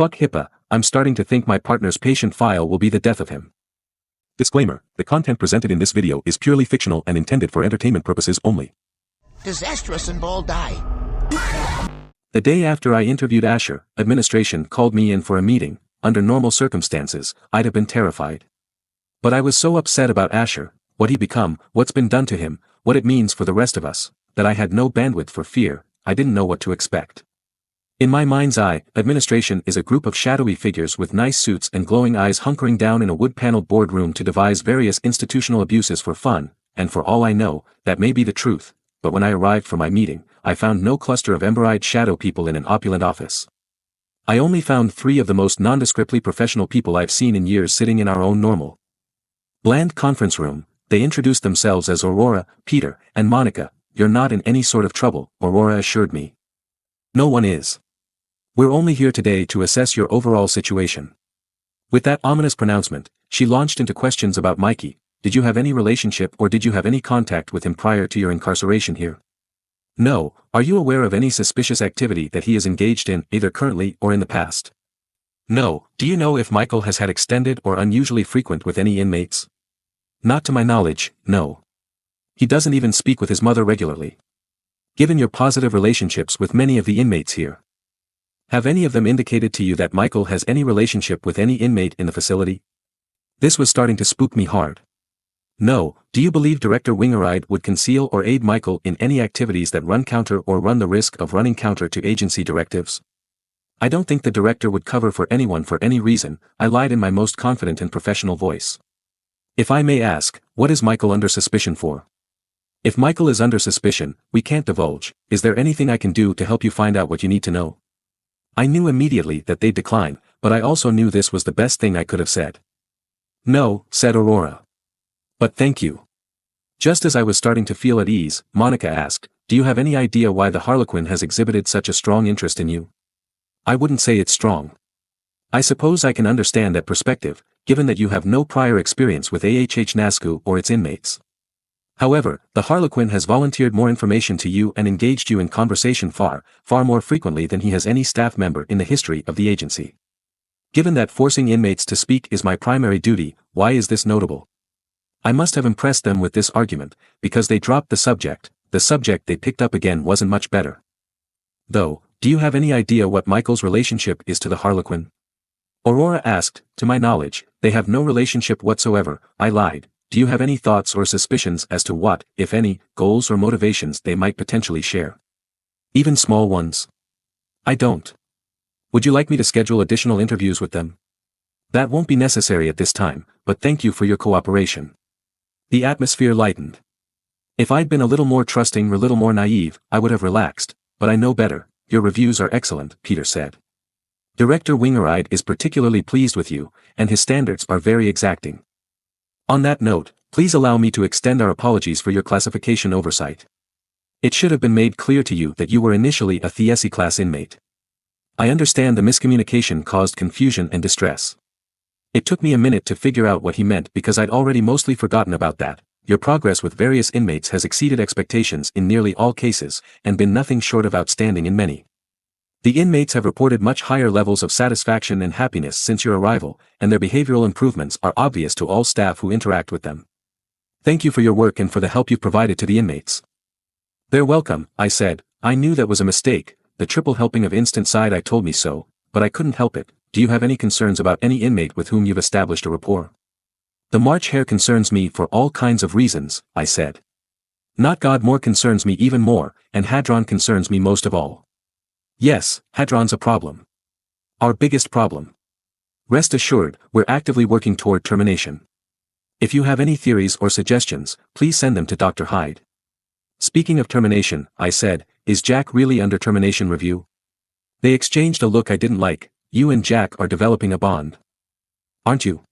Fuck HIPAA, I'm starting to think my partner's patient file will be the death of him. Disclaimer, the content presented in this video is purely fictional and intended for entertainment purposes only. DisastrousInvolvedI. The day after I interviewed Asher, administration called me in for a meeting. Under normal circumstances, I'd have been terrified. But I was so upset about Asher, what he'd become, what's been done to him, what it means for the rest of us, that I had no bandwidth for fear. I didn't know what to expect. In my mind's eye, administration is a group of shadowy figures with nice suits and glowing eyes hunkering down in a wood-paneled boardroom to devise various institutional abuses for fun, and for all I know, that may be the truth, but when I arrived for my meeting, I found no cluster of ember-eyed shadow people in an opulent office. I only found 3 of the most nondescriptly professional people I've seen in years sitting in our own normal, bland conference room. They introduced themselves as Aurora, Peter, and Monica. You're not in any sort of trouble, Aurora assured me. No one is. We're only here today to assess your overall situation. With that ominous pronouncement, she launched into questions about Mikey. Did you have any relationship or did you have any contact with him prior to your incarceration here? No. Are you aware of any suspicious activity that he is engaged in, either currently or in the past? No. Do you know if Michael has had extended or unusually frequent with any inmates? Not to my knowledge, no. He doesn't even speak with his mother regularly. Given your positive relationships with many of the inmates here, have any of them indicated to you that Michael has any relationship with any inmate in the facility? This was starting to spook me hard. No. Do you believe Director Wingeride would conceal or aid Michael in any activities that run counter or run the risk of running counter to agency directives? I don't think the director would cover for anyone for any reason, I lied in my most confident and professional voice. If I may ask, what is Michael under suspicion for? If Michael is under suspicion, we can't divulge. Is there anything I can do to help you find out what you need to know? I knew immediately that they'd decline, but I also knew this was the best thing I could have said. No, said Aurora. But thank you. Just as I was starting to feel at ease, Monica asked, do you have any idea why the Harlequin has exhibited such a strong interest in you? I wouldn't say it's strong. I suppose I can understand that perspective, given that you have no prior experience with NASCU or its inmates. However, the Harlequin has volunteered more information to you and engaged you in conversation far more frequently than he has any staff member in the history of the agency. Given that forcing inmates to speak is my primary duty, why is this notable? I must have impressed them with this argument, because they dropped the subject they picked up again wasn't much better. Though, do you have any idea what Michael's relationship is to the Harlequin? Aurora asked. To my knowledge, they have no relationship whatsoever, I lied. Do you have any thoughts or suspicions as to what, if any, goals or motivations they might potentially share? Even small ones? I don't. Would you like me to schedule additional interviews with them? That won't be necessary at this time, but thank you for your cooperation. The atmosphere lightened. If I'd been a little more trusting or a little more naive, I would have relaxed, but I know better. Your reviews are excellent, Peter said. Director Wingeride is particularly pleased with you, and his standards are very exacting. On that note, please allow me to extend our apologies for your classification oversight. It should have been made clear to you that you were initially a Thiesi class inmate. I understand the miscommunication caused confusion and distress. It took me a minute to figure out what he meant because I'd already mostly forgotten about that. Your progress with various inmates has exceeded expectations in nearly all cases, and been nothing short of outstanding in many. The inmates have reported much higher levels of satisfaction and happiness since your arrival, and their behavioral improvements are obvious to all staff who interact with them. Thank you for your work and for the help you've provided to the inmates. They're welcome, I said. I knew that was a mistake. The triple helping of instant side I told me so, but I couldn't help it. Do you have any concerns about any inmate with whom you've established a rapport? The March Hare concerns me for all kinds of reasons, I said. Not God more concerns me even more, and Hadron concerns me most of all. Yes, Hadron's a problem. Our biggest problem. Rest assured, we're actively working toward termination. If you have any theories or suggestions, please send them to Dr. Hyde. Speaking of termination, I said, is Jack really under termination review? They exchanged a look I didn't like. You and Jack are developing a bond. Aren't you?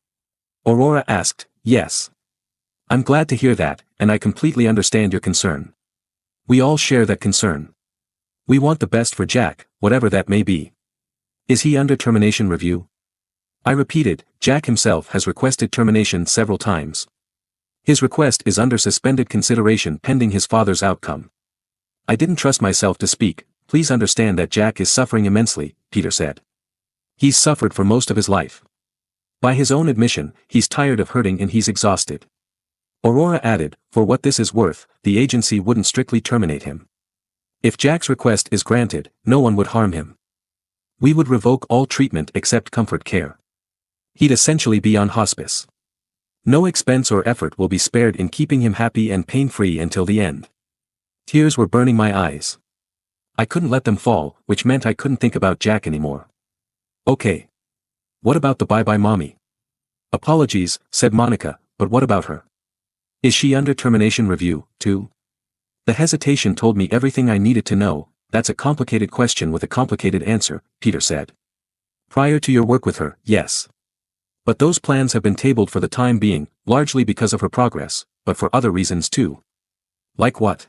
Aurora asked. Yes. I'm glad to hear that, and I completely understand your concern. We all share that concern. We want the best for Jack, whatever that may be. Is he under termination review? I repeated. Jack himself has requested termination several times. His request is under suspended consideration pending his father's outcome. I didn't trust myself to speak. Please understand that Jack is suffering immensely, Peter said. He's suffered for most of his life. By his own admission, he's tired of hurting and he's exhausted. Aurora added, for what this is worth, the agency wouldn't strictly terminate him. If Jack's request is granted, no one would harm him. We would revoke all treatment except comfort care. He'd essentially be on hospice. No expense or effort will be spared in keeping him happy and pain-free until the end. Tears were burning my eyes. I couldn't let them fall, which meant I couldn't think about Jack anymore. Okay. What about the bye-bye mommy? Apologies, said Monica, but what about her? Is she under termination review, too? The hesitation told me everything I needed to know. That's a complicated question with a complicated answer, Peter said. Prior to your work with her, yes. But those plans have been tabled for the time being, largely because of her progress, but for other reasons too. Like what?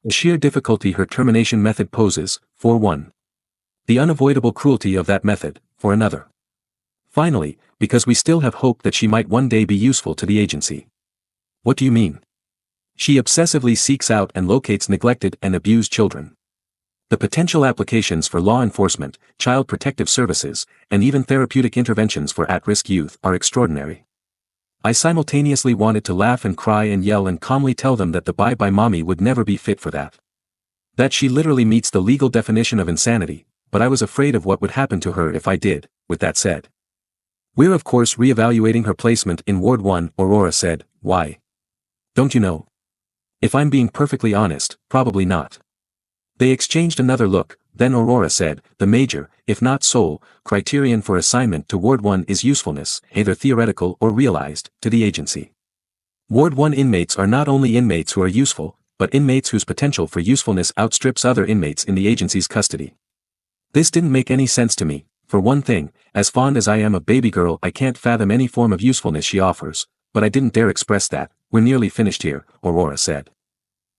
The sheer difficulty her termination method poses, for one. The unavoidable cruelty of that method, for another. Finally, because we still have hope that she might one day be useful to the agency. What do you mean? She obsessively seeks out and locates neglected and abused children. The potential applications for law enforcement, child protective services, and even therapeutic interventions for at-risk youth are extraordinary. I simultaneously wanted to laugh and cry and yell and calmly tell them that the bye-bye mommy would never be fit for that. That she literally meets the legal definition of insanity, but I was afraid of what would happen to her if I did. With that said, we're of course re-evaluating her placement in Ward 1, Aurora said. Why? Don't you know? If I'm being perfectly honest, probably not. They exchanged another look, then Aurora said, the major, if not sole, criterion for assignment to Ward 1 is usefulness, either theoretical or realized, to the agency. Ward 1 inmates are not only inmates who are useful, but inmates whose potential for usefulness outstrips other inmates in the agency's custody. This didn't make any sense to me. For one thing, as fond as I am of baby girl, I can't fathom any form of usefulness she offers, but I didn't dare express that. We're nearly finished here, Aurora said.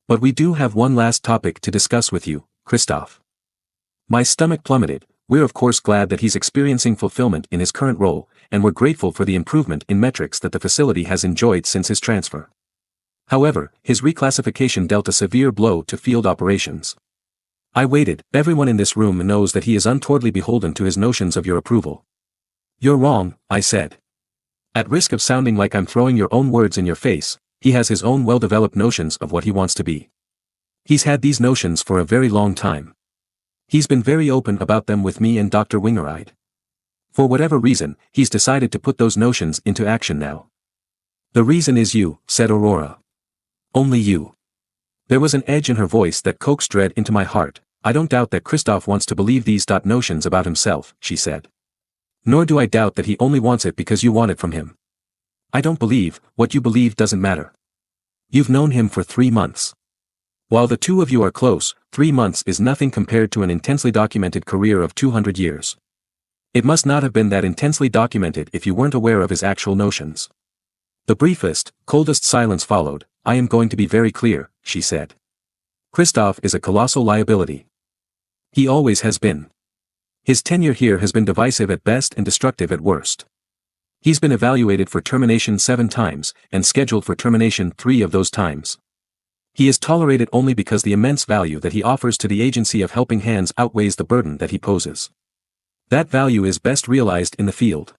But we do have one last topic to discuss with you, Christophe. My stomach plummeted. We're of course glad that he's experiencing fulfillment in his current role, and we're grateful for the improvement in metrics that the facility has enjoyed since his transfer. However, his reclassification dealt a severe blow to field operations. I waited. Everyone in this room knows that he is untowardly beholden to his notions of your approval. You're wrong, I said. At risk of sounding like I'm throwing your own words in your face, he has his own well-developed notions of what he wants to be. He's had these notions for a very long time. He's been very open about them with me and Dr. Wingeride. For whatever reason, he's decided to put those notions into action now. The reason is you, said Aurora. Only you. There was an edge in her voice that coaxed dread into my heart. I don't doubt that Christophe wants to believe these notions about himself, she said. Nor do I doubt that he only wants it because you want it from him. I don't believe. What you believe doesn't matter. You've known him for 3 months. While the two of you are close, 3 months is nothing compared to an intensely documented career of 200 years. It must not have been that intensely documented if you weren't aware of his actual notions. The briefest, coldest silence followed. I am going to be very clear, she said. Christophe is a colossal liability. He always has been. His tenure here has been divisive at best and destructive at worst. He's been evaluated for termination 7 times, and scheduled for termination 3 of those times. He is tolerated only because the immense value that he offers to the agency of helping hands outweighs the burden that he poses. That value is best realized in the field.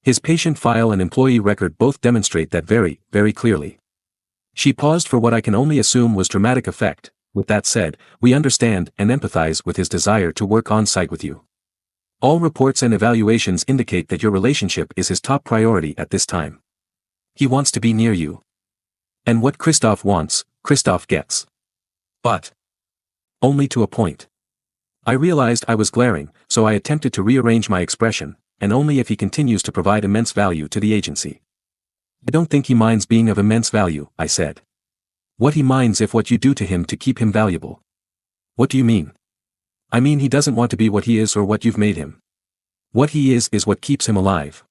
His patient file and employee record both demonstrate that very, very clearly. She paused for what I can only assume was dramatic effect. With that said, we understand and empathize with his desire to work on-site with you. All reports and evaluations indicate that your relationship is his top priority at this time. He wants to be near you. And what Christophe wants, Christophe gets. But only to a point. I realized I was glaring, so I attempted to rearrange my expression, and only if he continues to provide immense value to the agency. I don't think he minds being of immense value, I said. What he minds if what you do to him to keep him valuable. What do you mean? I mean he doesn't want to be what he is or what you've made him. What he is what keeps him alive.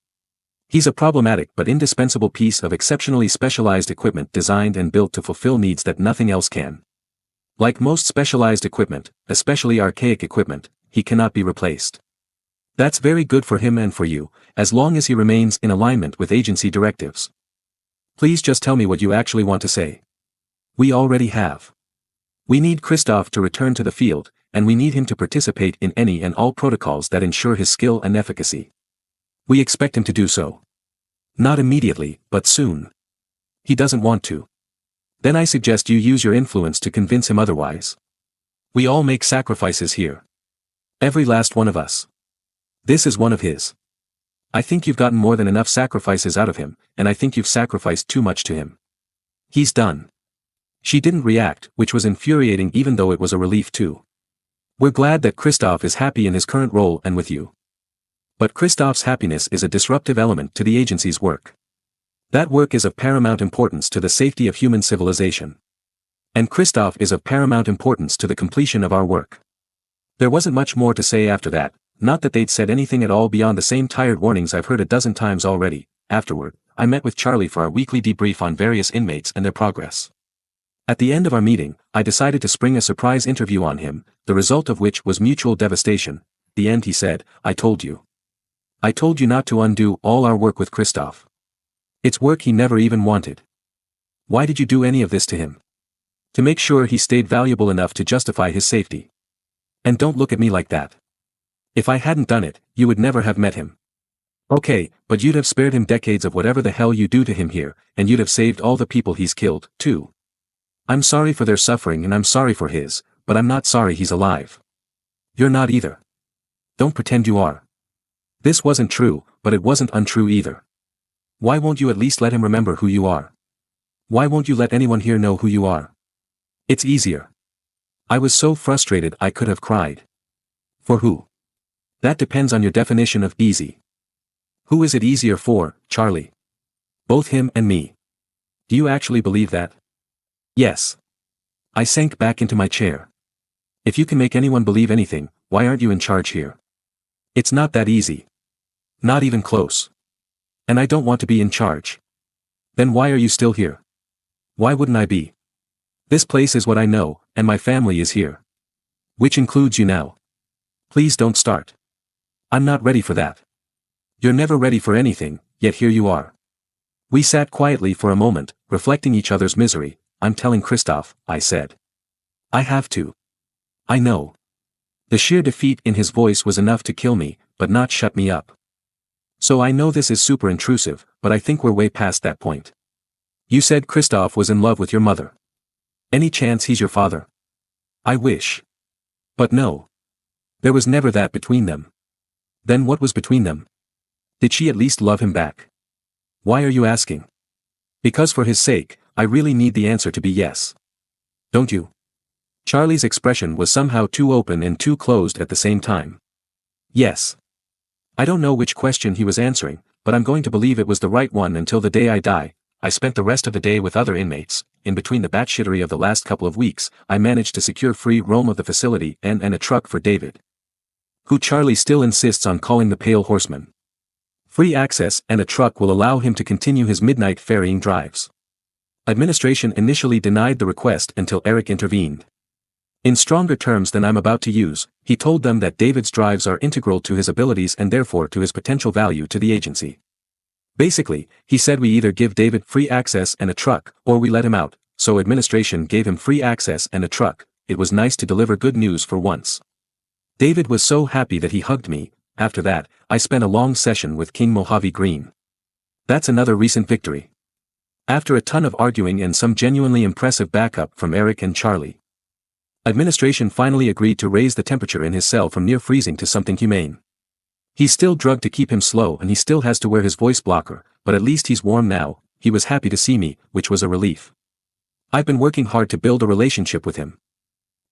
He's a problematic but indispensable piece of exceptionally specialized equipment designed and built to fulfill needs that nothing else can. Like most specialized equipment, especially archaic equipment, he cannot be replaced. That's very good for him and for you, as long as he remains in alignment with agency directives. Please just tell me what you actually want to say. We already have. We need Christophe to return to the field, and we need him to participate in any and all protocols that ensure his skill and efficacy. We expect him to do so. Not immediately, but soon. He doesn't want to. Then I suggest you use your influence to convince him otherwise. We all make sacrifices here. Every last one of us. This is one of his. I think you've gotten more than enough sacrifices out of him, and I think you've sacrificed too much to him. He's done. She didn't react, which was infuriating even though it was a relief too. We're glad that Christophe is happy in his current role and with you. But Christophe's happiness is a disruptive element to the agency's work. That work is of paramount importance to the safety of human civilization. And Christophe is of paramount importance to the completion of our work. There wasn't much more to say after that, not that they'd said anything at all beyond the same tired warnings I've heard a dozen times already. Afterward, I met with Charlie for our weekly debrief on various inmates and their progress. At the end of our meeting, I decided to spring a surprise interview on him, the result of which was mutual devastation. At the end he said, I told you. I told you not to undo all our work with Christophe. It's work he never even wanted. Why did you do any of this to him? To make sure he stayed valuable enough to justify his safety. And don't look at me like that. If I hadn't done it, you would never have met him. Okay, but you'd have spared him decades of whatever the hell you do to him here, and you'd have saved all the people he's killed, too. I'm sorry for their suffering and I'm sorry for his, but I'm not sorry he's alive. You're not either. Don't pretend you are. This wasn't true, but it wasn't untrue either. Why won't you at least let him remember who you are? Why won't you let anyone here know who you are? It's easier. I was so frustrated I could have cried. For who? That depends on your definition of easy. Who is it easier for, Charlie? Both him and me. Do you actually believe that? Yes. I sank back into my chair. If you can make anyone believe anything, why aren't you in charge here? It's not that easy. Not even close. And I don't want to be in charge. Then why are you still here? Why wouldn't I be? This place is what I know, and my family is here. Which includes you now. Please don't start. I'm not ready for that. You're never ready for anything, yet here you are. We sat quietly for a moment, reflecting each other's misery. I'm telling Christophe, I said. I have to. I know. The sheer defeat in his voice was enough to kill me, but not shut me up. So I know this is super intrusive, but I think we're way past that point. You said Christophe was in love with your mother. Any chance he's your father? I wish. But no. There was never that between them. Then what was between them? Did she at least love him back? Why are you asking? Because for his sake, I really need the answer to be yes. Don't you? Charlie's expression was somehow too open and too closed at the same time. Yes. I don't know which question he was answering, but I'm going to believe it was the right one until the day I die. I spent the rest of the day with other inmates. In between the batshittery of the last couple of weeks, I managed to secure free roam of the facility and a truck for David, who Charlie still insists on calling the Pale Horseman. Free access and a truck will allow him to continue his midnight ferrying drives. Administration initially denied the request until Eric intervened. In stronger terms than I'm about to use, he told them that David's drives are integral to his abilities and therefore to his potential value to the agency. Basically, he said we either give David free access and a truck, or we let him out, so administration gave him free access and a truck. It was nice to deliver good news for once. David was so happy that he hugged me. After that, I spent a long session with King Mojave Green. That's another recent victory. After a ton of arguing and some genuinely impressive backup from Eric and Charlie, administration finally agreed to raise the temperature in his cell from near freezing to something humane. He's still drugged to keep him slow and he still has to wear his voice blocker, but at least he's warm now. He was happy to see me, which was a relief. I've been working hard to build a relationship with him.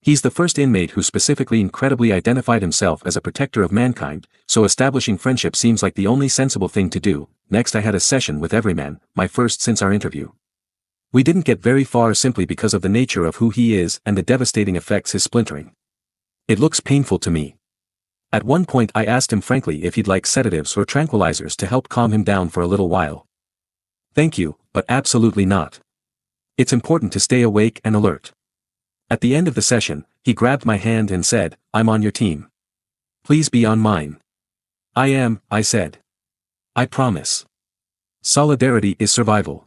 He's the first inmate who specifically incredibly identified himself as a protector of mankind, so establishing friendship seems like the only sensible thing to do. Next I had a session with Everyman, my first since our interview. We didn't get very far simply because of the nature of who he is and the devastating effects his splintering. It looks painful to me. At one point I asked him frankly if he'd like sedatives or tranquilizers to help calm him down for a little while. Thank you, but absolutely not. It's important to stay awake and alert. At the end of the session, he grabbed my hand and said, I'm on your team. Please be on mine. I am, I said. I promise. Solidarity is survival.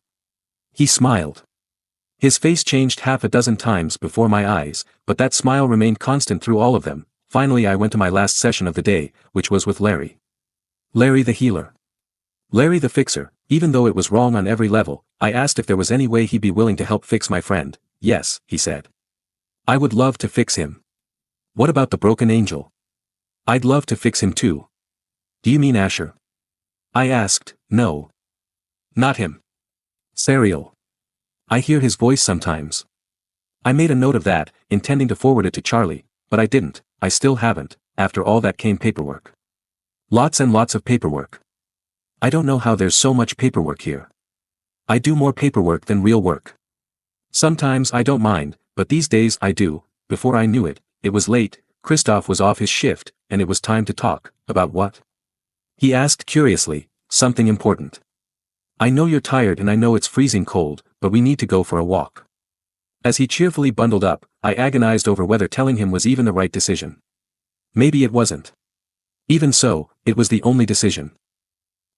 He smiled. His face changed half a dozen times before my eyes, but that smile remained constant through all of them. Finally I went to my last session of the day, which was with Larry. Larry the healer. Larry the fixer. Even though it was wrong on every level, I asked if there was any way he'd be willing to help fix my friend. Yes, he said. I would love to fix him. What about the broken angel? I'd love to fix him too. Do you mean Asher? I asked. No. Not him. Serial. I hear his voice sometimes. I made a note of that, intending to forward it to Charlie, but I didn't. I still haven't. After all that came paperwork. Lots and lots of paperwork. I don't know how there's so much paperwork here. I do more paperwork than real work. Sometimes I don't mind, but these days I do. Before I knew it, it was late, Christophe was off his shift, and it was time to talk. About what? He asked curiously. Something important. I know you're tired and I know it's freezing cold, but we need to go for a walk. As he cheerfully bundled up, I agonized over whether telling him was even the right decision. Maybe it wasn't. Even so, it was the only decision.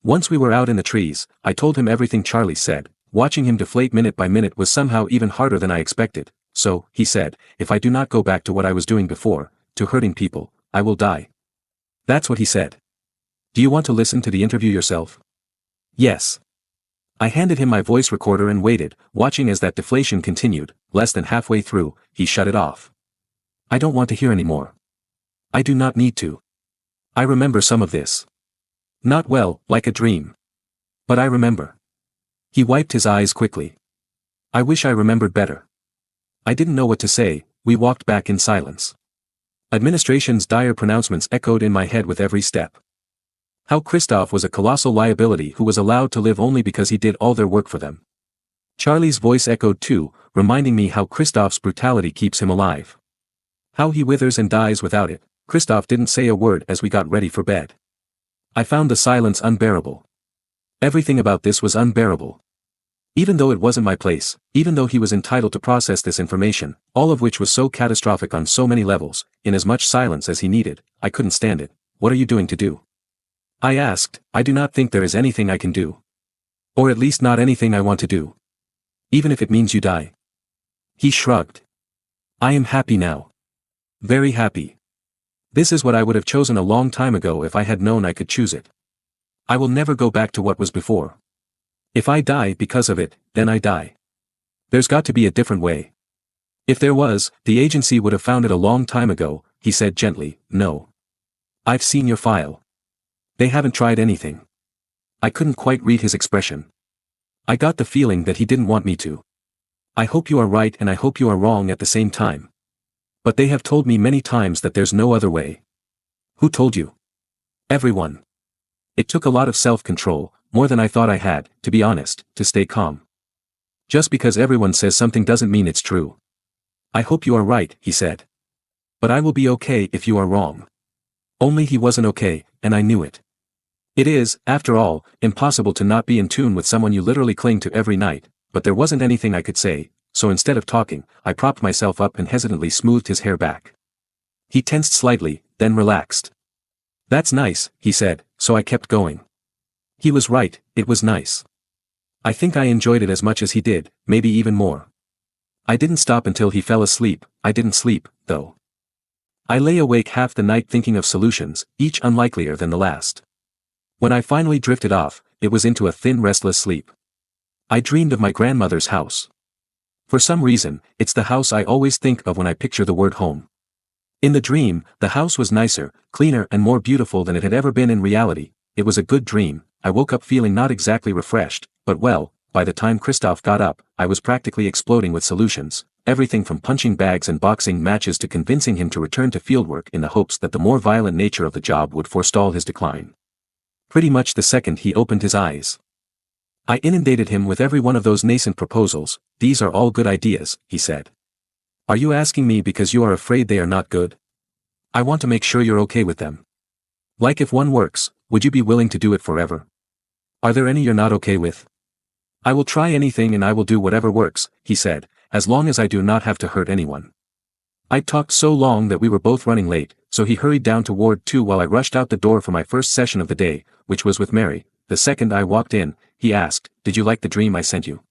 Once we were out in the trees, I told him everything Charlie said. Watching him deflate minute by minute was somehow even harder than I expected. So, he said, if I do not go back to what I was doing before, to hurting people, I will die. That's what he said. Do you want to listen to the interview yourself? Yes. I handed him my voice recorder and waited, watching as that deflation continued. Less than halfway through, he shut it off. I don't want to hear any more. I do not need to. I remember some of this. Not well, like a dream. But I remember. He wiped his eyes quickly. I wish I remembered better. I didn't know what to say. We walked back in silence. Administration's dire pronouncements echoed in my head with every step. How Christophe was a colossal liability who was allowed to live only because he did all their work for them. Charlie's voice echoed too, reminding me how Christophe's brutality keeps him alive. How he withers and dies without it. Christophe didn't say a word as we got ready for bed. I found the silence unbearable. Everything about this was unbearable. Even though it wasn't my place, even though he was entitled to process this information, all of which was so catastrophic on so many levels, in as much silence as he needed, I couldn't stand it. What are you doing to do? I asked. I do not think there is anything I can do. Or at least not anything I want to do. Even if it means you die. He shrugged. I am happy now. Very happy. This is what I would have chosen a long time ago if I had known I could choose it. I will never go back to what was before. If I die because of it, then I die. There's got to be a different way. If there was, the agency would have found it a long time ago, he said gently. No. I've seen your file. They haven't tried anything. I couldn't quite read his expression. I got the feeling that he didn't want me to. I hope you are right and I hope you are wrong at the same time. But they have told me many times that there's no other way. Who told you? Everyone. It took a lot of self-control, more than I thought I had, to be honest, to stay calm. Just because everyone says something doesn't mean it's true. I hope you are right, he said. But I will be okay if you are wrong. Only he wasn't okay, and I knew it. It is, after all, impossible to not be in tune with someone you literally cling to every night, but there wasn't anything I could say, so instead of talking, I propped myself up and hesitantly smoothed his hair back. He tensed slightly, then relaxed. That's nice, he said, so I kept going. He was right, it was nice. I think I enjoyed it as much as he did, maybe even more. I didn't stop until he fell asleep. I didn't sleep, though. I lay awake half the night thinking of solutions, each unlikelier than the last. When I finally drifted off, it was into a thin restless sleep. I dreamed of my grandmother's house. For some reason, it's the house I always think of when I picture the word home. In the dream, the house was nicer, cleaner and more beautiful than it had ever been in reality. It was a good dream. I woke up feeling not exactly refreshed, but well, by the time Christophe got up, I was practically exploding with solutions, everything from punching bags and boxing matches to convincing him to return to fieldwork in the hopes that the more violent nature of the job would forestall his decline. Pretty much the second he opened his eyes, I inundated him with every one of those nascent proposals. These are all good ideas, he said. Are you asking me because you are afraid they are not good? I want to make sure you're okay with them. Like if one works, would you be willing to do it forever? Are there any you're not okay with? I will try anything and I will do whatever works, he said, as long as I do not have to hurt anyone. I talked so long that we were both running late, so he hurried down to Ward 2 while I rushed out the door for my first session of the day, which was with Mary. The second I walked in, he asked, "Did you like the dream I sent you?"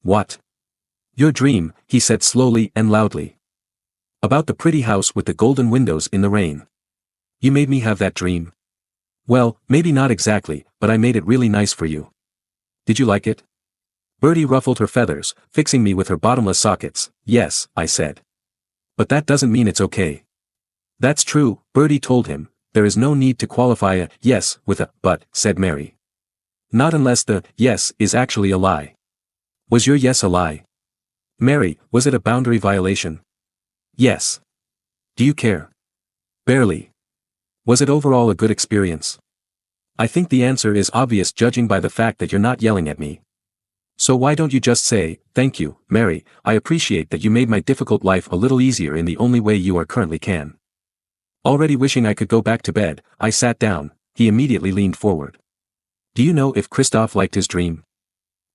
What? Your dream, he said slowly and loudly. About the pretty house with the golden windows in the rain. You made me have that dream. Well, maybe not exactly, but I made it really nice for you. Did you like it? Birdie ruffled her feathers, fixing me with her bottomless sockets. Yes, I said. But that doesn't mean it's okay. That's true, Birdie told him. There is no need to qualify a yes with a but, said Mary. Not unless the yes is actually a lie. Was your yes a lie? Mary, was it a boundary violation? Yes. Do you care? Barely. Was it overall a good experience? I think the answer is obvious judging by the fact that you're not yelling at me. So why don't you just say, thank you, Mary, I appreciate that you made my difficult life a little easier in the only way you are currently can. Already wishing I could go back to bed, I sat down. He immediately leaned forward. Do you know if Christophe liked his dream?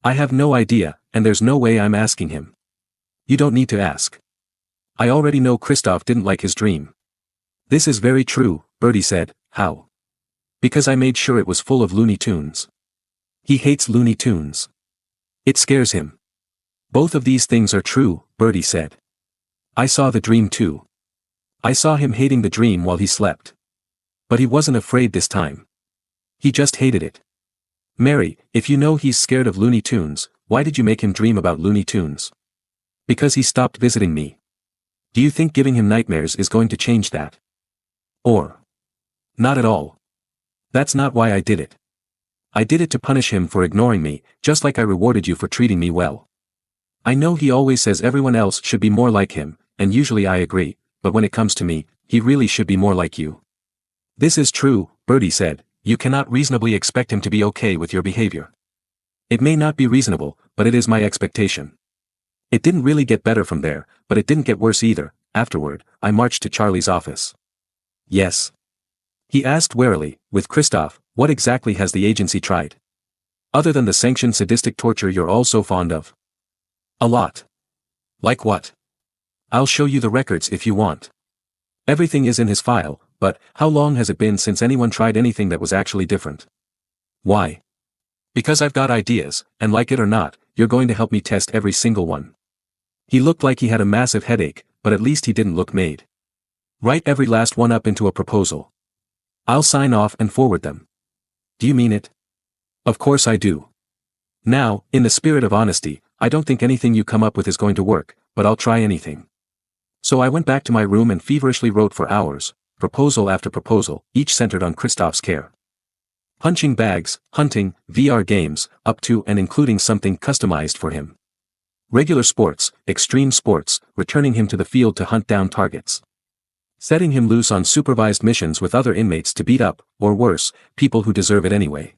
I have no idea, and there's no way I'm asking him. You don't need to ask. I already know Christophe didn't like his dream. This is very true, Birdie said. How? Because I made sure it was full of Looney Tunes. He hates Looney Tunes. It scares him. Both of these things are true, Birdie said. I saw the dream too. I saw him hating the dream while he slept. But he wasn't afraid this time. He just hated it. Mary, if you know he's scared of Looney Tunes, why did you make him dream about Looney Tunes? Because he stopped visiting me. Do you think giving him nightmares is going to change that? Or? Not at all. That's not why I did it. I did it to punish him for ignoring me, just like I rewarded you for treating me well. I know he always says everyone else should be more like him, and usually I agree, but when it comes to me, he really should be more like you. This is true, Birdie said. You cannot reasonably expect him to be okay with your behavior. It may not be reasonable, but it is my expectation. It didn't really get better from there, but it didn't get worse either. Afterward, I marched to Charlie's office. Yes? He asked warily, with Christophe, what exactly has the agency tried? Other than the sanctioned sadistic torture you're all so fond of. A lot. Like what? I'll show you the records if you want. Everything is in his file, but how long has it been since anyone tried anything that was actually different? Why? Because I've got ideas, and like it or not, you're going to help me test every single one. He looked like he had a massive headache, but at least he didn't look made. Write every last one up into a proposal. I'll sign off and forward them. Do you mean it? Of course I do. Now, in the spirit of honesty, I don't think anything you come up with is going to work, but I'll try anything. So I went back to my room and feverishly wrote for hours, proposal after proposal, each centered on Christophe's care. Punching bags, hunting, VR games, up to and including something customized for him. Regular sports, extreme sports, returning him to the field to hunt down targets. Setting him loose on supervised missions with other inmates to beat up, or worse, people who deserve it anyway.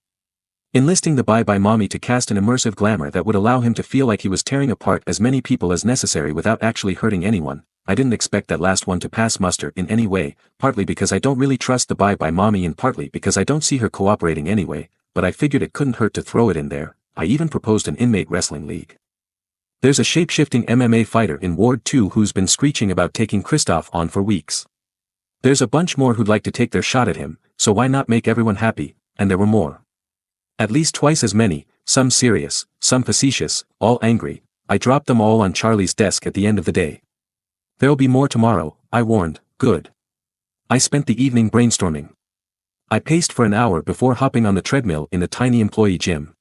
Enlisting the Bye-Bye Mommy to cast an immersive glamour that would allow him to feel like he was tearing apart as many people as necessary without actually hurting anyone. I didn't expect that last one to pass muster in any way, partly because I don't really trust the Bye-Bye Mommy and partly because I don't see her cooperating anyway, but I figured it couldn't hurt to throw it in there. I even proposed an inmate wrestling league. There's a shape-shifting MMA fighter in Ward 2 who's been screeching about taking Christophe on for weeks. There's a bunch more who'd like to take their shot at him, so why not make everyone happy, and there were more. At least twice as many, some serious, some facetious, all angry. I dropped them all on Charlie's desk at the end of the day. There'll be more tomorrow, I warned. Good. I spent the evening brainstorming. I paced for an hour before hopping on the treadmill in the tiny employee gym.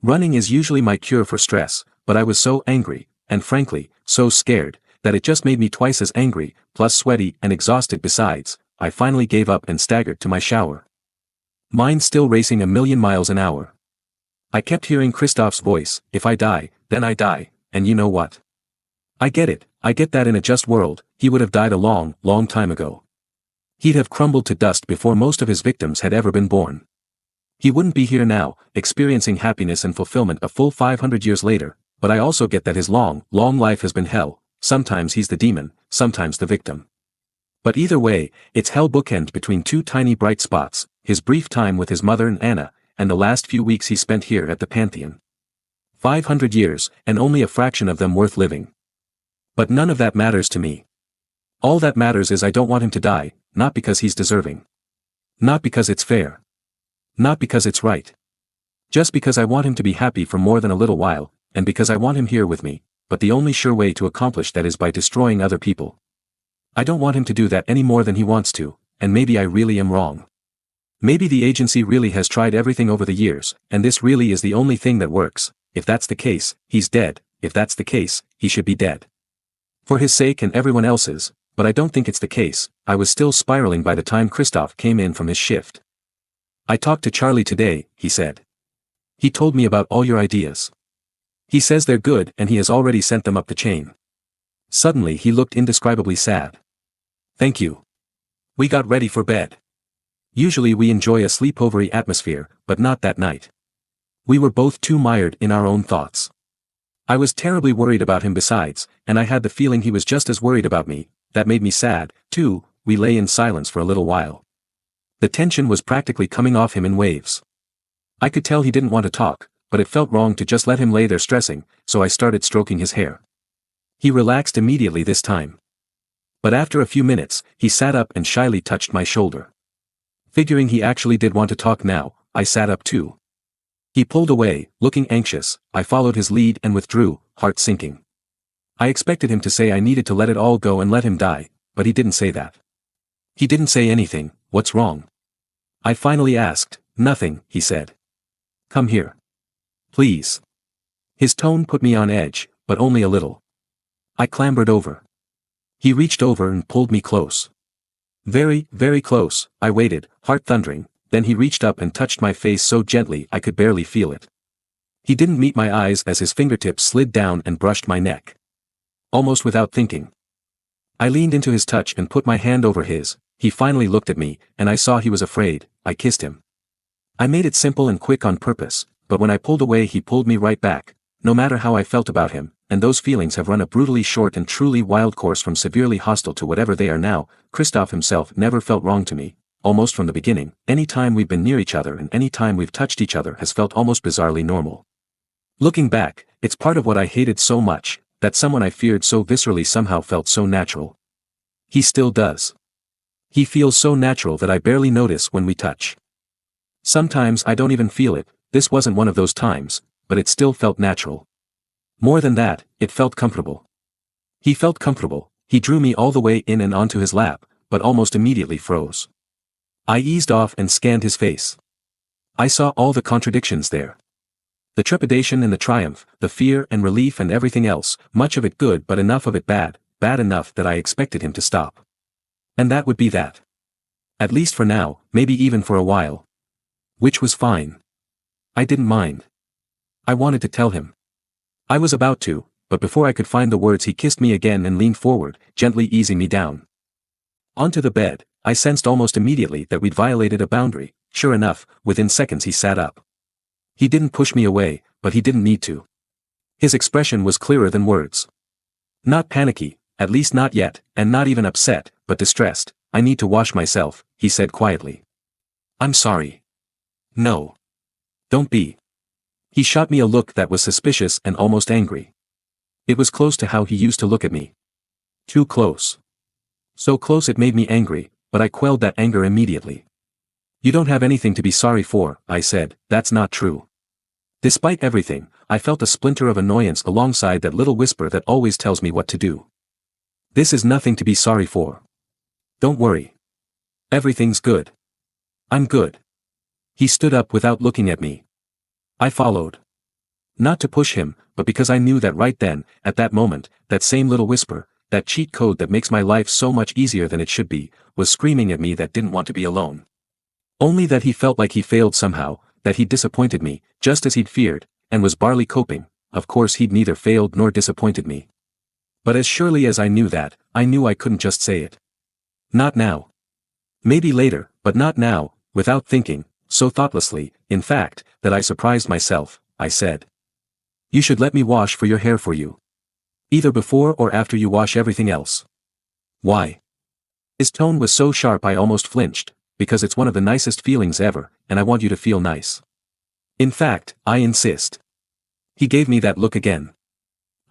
Running is usually my cure for stress, but I was so angry, and frankly, so scared, that it just made me twice as angry, plus sweaty and exhausted besides. I finally gave up and staggered to my shower. Mine still racing 1,000,000 miles an hour. I kept hearing Christophe's voice, if I die, then I die, and you know what? I get it, I get that in a just world, he would have died a long, long time ago. He'd have crumbled to dust before most of his victims had ever been born. He wouldn't be here now, experiencing happiness and fulfillment a full 500 years later, but I also get that his long, long life has been hell. Sometimes he's the demon, sometimes the victim. But either way, it's hell bookend between two tiny bright spots, his brief time with his mother and Anna, and the last few weeks he spent here at the Pantheon. 500 years, and only a fraction of them worth living. But none of that matters to me. All that matters is I don't want him to die, not because he's deserving. Not because it's fair. Not because it's right. Just because I want him to be happy for more than a little while, and because I want him here with me, but the only sure way to accomplish that is by destroying other people. I don't want him to do that any more than he wants to, and maybe I really am wrong. Maybe the agency really has tried everything over the years, and this really is the only thing that works. If that's the case, he's dead. If that's the case, he should be dead. For his sake and everyone else's, but I don't think it's the case. I was still spiraling by the time Christophe came in from his shift. I talked to Charlie today, he said. He told me about all your ideas. He says they're good and he has already sent them up the chain. Suddenly he looked indescribably sad. Thank you. We got ready for bed. Usually we enjoy a sleepovery atmosphere, but not that night. We were both too mired in our own thoughts. I was terribly worried about him besides, and I had the feeling he was just as worried about me. That made me sad, too. We lay in silence for a little while. The tension was practically coming off him in waves. I could tell he didn't want to talk, but it felt wrong to just let him lay there stressing, so I started stroking his hair. He relaxed immediately this time. But after a few minutes, he sat up and shyly touched my shoulder. Figuring he actually did want to talk now, I sat up too. He pulled away, looking anxious. I followed his lead and withdrew, heart sinking. I expected him to say I needed to let it all go and let him die, but he didn't say that. He didn't say anything. What's wrong? I finally asked. Nothing, he said. Come here. Please. His tone put me on edge, but only a little. I clambered over. He reached over and pulled me close. Very, very close. I waited, heart thundering, then he reached up and touched my face so gently I could barely feel it. He didn't meet my eyes as his fingertips slid down and brushed my neck. Almost without thinking. I leaned into his touch and put my hand over his. He finally looked at me, and I saw he was afraid. I kissed him. I made it simple and quick on purpose, but when I pulled away he pulled me right back, no matter how I felt about him, and those feelings have run a brutally short and truly wild course from severely hostile to whatever they are now. Christophe himself never felt wrong to me, almost from the beginning. Any time we've been near each other and any time we've touched each other has felt almost bizarrely normal. Looking back, it's part of what I hated so much, that someone I feared so viscerally somehow felt so natural. He still does. He feels so natural that I barely notice when we touch. Sometimes I don't even feel it. This wasn't one of those times, but it still felt natural. More than that, it felt comfortable. He felt comfortable. He drew me all the way in and onto his lap, but almost immediately froze. I eased off and scanned his face. I saw all the contradictions there. The trepidation and the triumph, the fear and relief and everything else, much of it good but enough of it bad enough that I expected him to stop. And that would be that. At least for now, maybe even for a while. Which was fine. I didn't mind. I wanted to tell him. I was about to, but before I could find the words he kissed me again and leaned forward, gently easing me down. Onto the bed. I sensed almost immediately that we'd violated a boundary. Sure enough, within seconds he sat up. He didn't push me away, but he didn't need to. His expression was clearer than words. Not panicky, at least not yet, and not even upset, but distressed. I need to wash myself, he said quietly. I'm sorry. No. Don't be. He shot me a look that was suspicious and almost angry. It was close to how he used to look at me. Too close. So close it made me angry, but I quelled that anger immediately. You don't have anything to be sorry for, I said. That's not true. Despite everything, I felt a splinter of annoyance alongside that little whisper that always tells me what to do. This is nothing to be sorry for. Don't worry. Everything's good. I'm good. He stood up without looking at me. I followed. Not to push him, but because I knew that right then, at that moment, that same little whisper, that cheat code that makes my life so much easier than it should be, was screaming at me that didn't want to be alone. Only that he felt like he failed somehow, that he'd disappointed me, just as he'd feared, and was barely coping. Of course he'd neither failed nor disappointed me. But as surely as I knew that, I knew I couldn't just say it. Not now. Maybe later, but not now. Without thinking, so thoughtlessly, in fact, that I surprised myself, I said. You should let me wash for your hair for you. Either before or after you wash everything else. Why? His tone was so sharp I almost flinched, because it's one of the nicest feelings ever, and I want you to feel nice. In fact, I insist. He gave me that look again.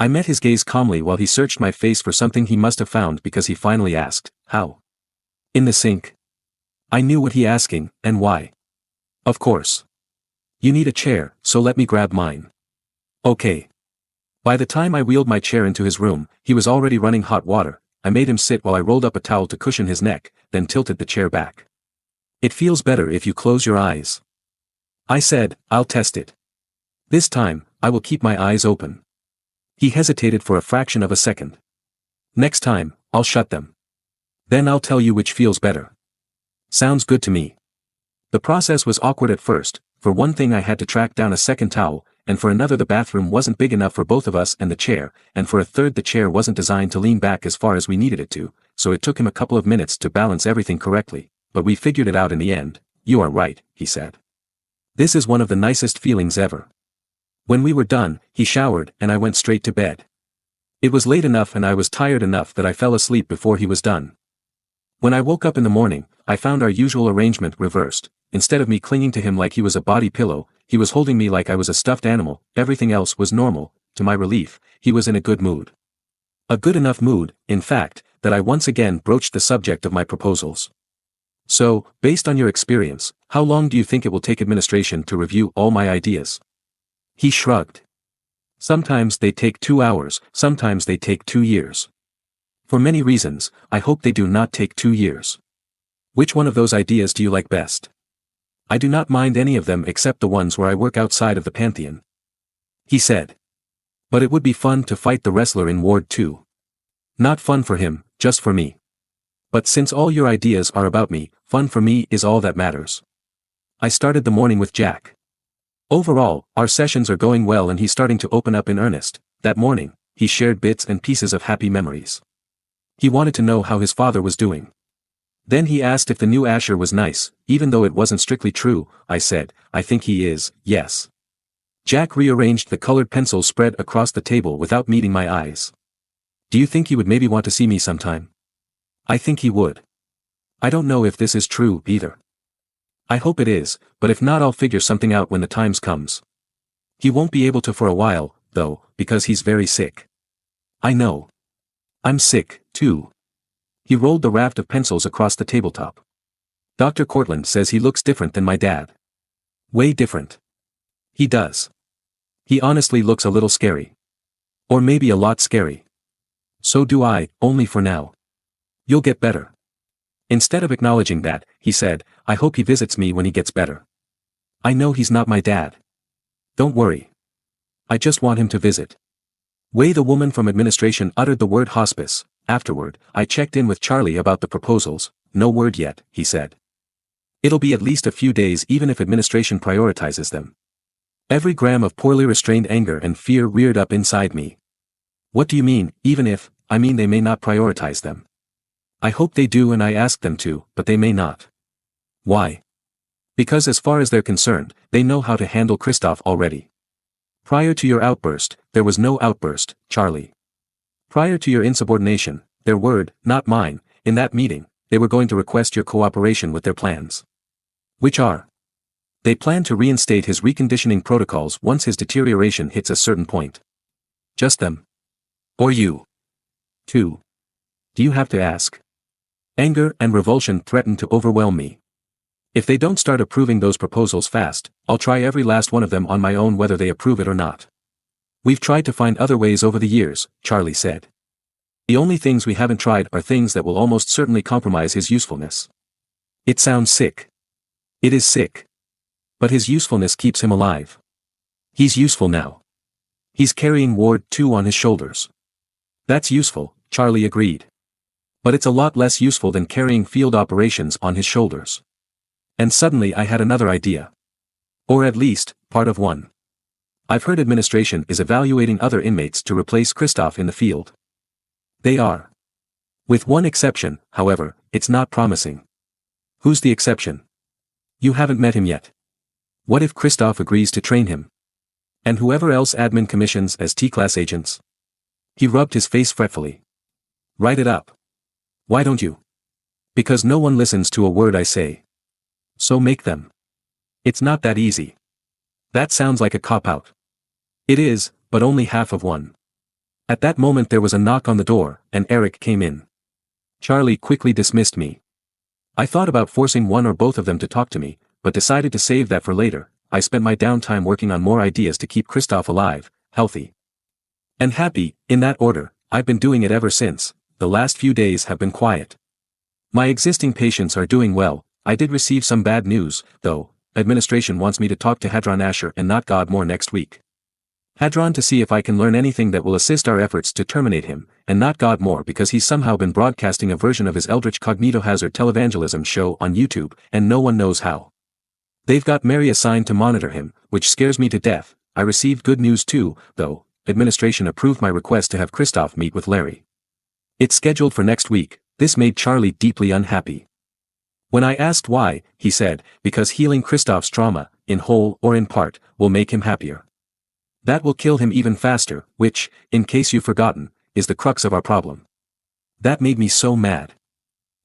I met his gaze calmly while he searched my face for something he must have found because he finally asked, how? In the sink. I knew what he asking, and why. Of course. You need a chair, so let me grab mine. Okay. By the time I wheeled my chair into his room, he was already running hot water. I made him sit while I rolled up a towel to cushion his neck, then tilted the chair back. "It feels better if you close your eyes," I said. "I'll test it. This time, I will keep my eyes open." He hesitated for a fraction of a second. "Next time, I'll shut them. Then I'll tell you which feels better." "Sounds good to me." The process was awkward at first. For one thing, I had to track down a second towel, and for another the bathroom wasn't big enough for both of us and the chair, and for a third the chair wasn't designed to lean back as far as we needed it to, so it took him a couple of minutes to balance everything correctly, but we figured it out in the end. "You are right," he said. "This is one of the nicest feelings ever." When we were done, he showered and I went straight to bed. It was late enough and I was tired enough that I fell asleep before he was done. When I woke up in the morning, I found our usual arrangement reversed. Instead of me clinging to him like he was a body pillow, he was holding me like I was a stuffed animal. Everything else was normal. To my relief, he was in a good mood. A good enough mood, in fact, that I once again broached the subject of my proposals. "So, based on your experience, how long do you think it will take administration to review all my ideas?" He shrugged. "Sometimes they take 2 hours, sometimes they take 2 years. For many reasons, I hope they do not take 2 years. Which one of those ideas do you like best?" "I do not mind any of them except the ones where I work outside of the Pantheon," he said. "But it would be fun to fight the wrestler in Ward 2. Not fun for him, just for me. But since all your ideas are about me, fun for me is all that matters." I started the morning with Jack. Overall, our sessions are going well and he's starting to open up in earnest. That morning, he shared bits and pieces of happy memories. He wanted to know how his father was doing. Then he asked if the new Asher was nice. Even though it wasn't strictly true, I said, "I think he is, yes." Jack rearranged the colored pencils spread across the table without meeting my eyes. "Do you think he would maybe want to see me sometime?" "I think he would. I don't know if this is true, either. I hope it is, but if not I'll figure something out when the times comes. He won't be able to for a while, though, because he's very sick." "I know. I'm sick, too." He rolled the raft of pencils across the tabletop. "Dr. Cortland says he looks different than my dad. Way different." "He does. He honestly looks a little scary. Or maybe a lot scary." "So do I, only for now. You'll get better." Instead of acknowledging that, he said, "I hope he visits me when he gets better. I know he's not my dad. Don't worry. I just want him to visit." Wei, the woman from administration, uttered the word hospice. Afterward, I checked in with Charlie about the proposals. "No word yet," he said. "It'll be at least a few days even if administration prioritizes them." Every gram of poorly restrained anger and fear reared up inside me. "What do you mean, even if?" "I mean they may not prioritize them. I hope they do and I ask them to, but they may not." "Why?" "Because as far as they're concerned, they know how to handle Christophe already. Prior to your outburst, there was no outburst, Charlie. Prior to your insubordination, their word, not mine, in that meeting, they were going to request your cooperation with their plans. Which are? They plan to reinstate his reconditioning protocols once his deterioration hits a certain point. Just them. Or you. Too. Do you have to ask?" Anger and revulsion threatened to overwhelm me. If they don't start approving those proposals fast, I'll try every last one of them on my own whether they approve it or not. "We've tried to find other ways over the years," Charlie said. "The only things we haven't tried are things that will almost certainly compromise his usefulness." It sounds sick. It is sick. But his usefulness keeps him alive. He's useful now. He's carrying Ward 2 on his shoulders. That's useful, Charlie agreed. But it's a lot less useful than carrying field operations on his shoulders. And suddenly I had another idea. Or at least, part of one. I've heard administration is evaluating other inmates to replace Christophe in the field. They are. With one exception, however, it's not promising. Who's the exception? You haven't met him yet. What if Christophe agrees to train him? And whoever else admin commissions as T-class agents? He rubbed his face fretfully. Write it up. Why don't you? Because no one listens to a word I say. So make them. It's not that easy. That sounds like a cop-out. It is, but only half of one. At that moment there was a knock on the door, and Eric came in. Charlie quickly dismissed me. I thought about forcing one or both of them to talk to me, but decided to save that for later. I spent my downtime working on more ideas to keep Christophe alive, healthy. And happy, in that order. I've been doing it ever since. The last few days have been quiet. My existing patients are doing well. I did receive some bad news, though. Administration wants me to talk to Hadron Asher and not God more next week. Hadron to see if I can learn anything that will assist our efforts to terminate him, and not God more because he's somehow been broadcasting a version of his Eldritch Cognitohazard televangelism show on YouTube, and no one knows how. They've got Mary assigned to monitor him, which scares me to death. I received good news too, though. Administration approved my request to have Christophe meet with Larry. It's scheduled for next week. This made Charlie deeply unhappy. When I asked why, he said, because healing Christophe's trauma, in whole or in part, will make him happier. That will kill him even faster, which, in case you've forgotten, is the crux of our problem. That made me so mad.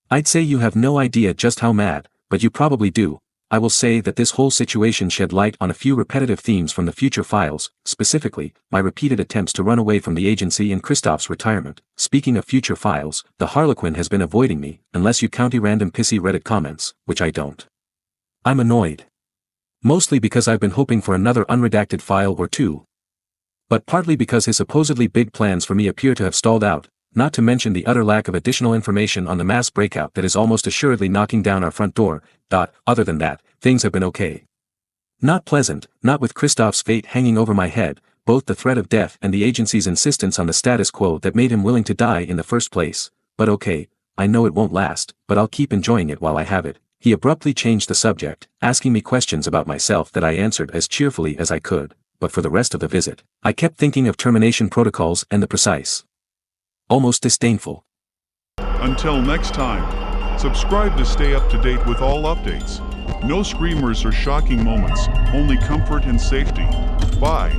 I'd say you have no idea just how mad, but you probably do. I will say that this whole situation shed light on a few repetitive themes from the future files, specifically, my repeated attempts to run away from the agency and Christophe's retirement. Speaking of future files, the Harlequin has been avoiding me, unless you count random pissy Reddit comments, which I don't. I'm annoyed. Mostly because I've been hoping for another unredacted file or two. But partly because his supposedly big plans for me appear to have stalled out, not to mention the utter lack of additional information on the mass breakout that is almost assuredly knocking down our front door. Other than that, things have been okay. Not pleasant, not with Christophe's fate hanging over my head, both the threat of death and the agency's insistence on the status quo that made him willing to die in the first place. But okay, I know it won't last, but I'll keep enjoying it while I have it. He abruptly changed the subject, asking me questions about myself that I answered as cheerfully as I could, but for the rest of the visit, I kept thinking of termination protocols and the precise. Almost disdainful. Until next time, subscribe to stay up to date with all updates. No screamers or shocking moments, only comfort and safety. Bye.